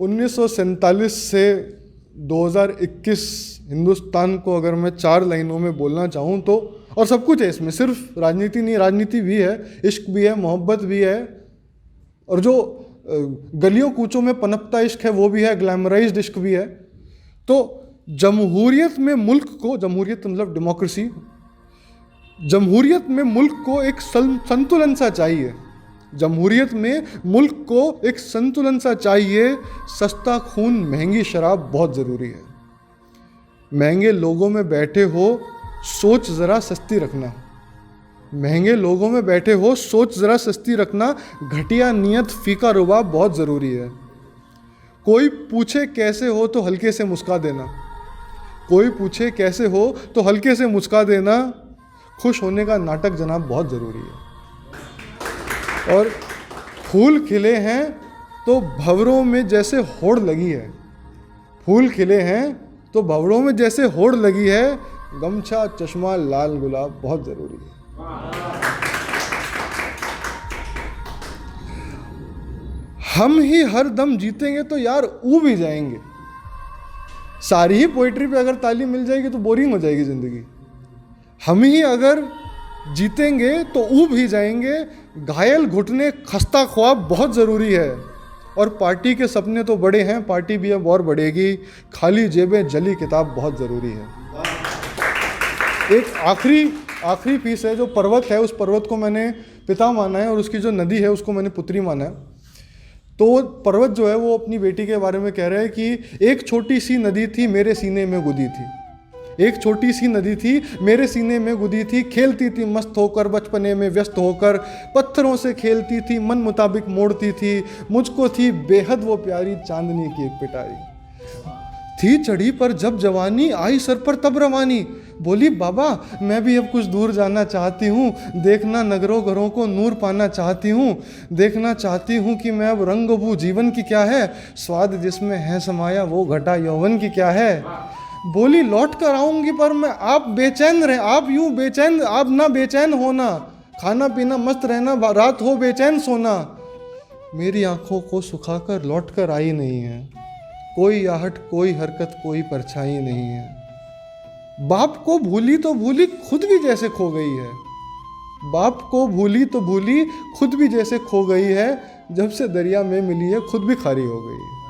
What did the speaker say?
1947 से 2021 हिंदुस्तान को अगर मैं 4 लाइनों में बोलना चाहूँ तो, और सब कुछ है इसमें, सिर्फ राजनीति नहीं, राजनीति भी है, इश्क भी है, मोहब्बत भी है, और जो गलियों कूचों में पनपता इश्क है वो भी है, ग्लैमराइज्ड इश्क भी है। तो जमहूरियत में मुल्क को, जमहूरियत मतलब डेमोक्रेसी, जमहूरियत में मुल्क को एक संतुलन सा चाहिए, जमहूरियत में मुल्क को एक संतुलन सा चाहिए। सस्ता खून, महंगी शराब बहुत ज़रूरी है। महंगे लोगों में बैठे हो, सोच ज़रा सस्ती रखना, महंगे लोगों में बैठे हो, सोच ज़रा सस्ती रखना। घटिया नियत, फीका रुबाब बहुत ज़रूरी है। कोई पूछे कैसे हो तो हल्के से मुस्का देना, कोई पूछे कैसे हो तो हल्के से मुस्का देना। खुश होने का नाटक जनाब बहुत ज़रूरी है। और फूल खिले हैं तो भंवरों में जैसे होड़ लगी है, फूल खिले हैं तो भंवरों में जैसे होड़ लगी है। गमछा, चश्मा, लाल गुलाब बहुत ज़रूरी है। हम ही हर दम जीतेंगे तो यार ऊ भी जाएंगे। सारी ही पोइट्री पे अगर ताली मिल जाएगी तो बोरिंग हो जाएगी ज़िंदगी। हम ही अगर जीतेंगे तो ऊ भी जाएंगे। घायल घुटने, खस्ता ख्वाब बहुत ज़रूरी है। और पार्टी के सपने तो बड़े हैं, पार्टी भी अब और बढ़ेगी। खाली जेबें, जली किताब बहुत ज़रूरी है। एक आखिरी पीस है जो पर्वत है, उस पर्वत को मैंने पिता माना है और उसकी जो नदी है उसको मैंने पुत्री माना है। तो पर्वत जो है वो अपनी बेटी के बारे में कह रहा है कि एक छोटी सी नदी थी मेरे सीने में गुदी थी, एक छोटी सी नदी थी मेरे सीने में गुदी थी। खेलती थी मस्त होकर, बचपने में व्यस्त होकर, पत्थरों से खेलती थी, मन मुताबिक मोड़ती थी। मुझको थी बेहद वो प्यारी, चांदनी की एक पिटारी थी चढ़ी पर जब जवानी, आई सर पर तब रवानी। बोली बाबा मैं भी अब कुछ दूर जाना चाहती हूँ, देखना नगरों घरों को नूर पाना चाहती हूँ, देखना चाहती हूँ कि मैं अब रंग बू जीवन की क्या है, स्वाद जिसमें है समाया वो घटा यौवन की क्या है। बोली लौट कर आऊँगी पर मैं आप बेचैन रहे, आप यूँ बेचैन, आप ना बेचैन होना, खाना पीना मस्त रहना, रात हो बेचैन सोना। मेरी आँखों को सुखाकर लौट कर आई नहीं है, कोई आहट, कोई हरकत, कोई परछाई नहीं है। बाप को भूली तो भूली, खुद भी जैसे खो गई है। बाप को भूली तो भूली, खुद भी जैसे खो गई है। जब से दरिया में मिली है, खुद भी खारी हो गई है।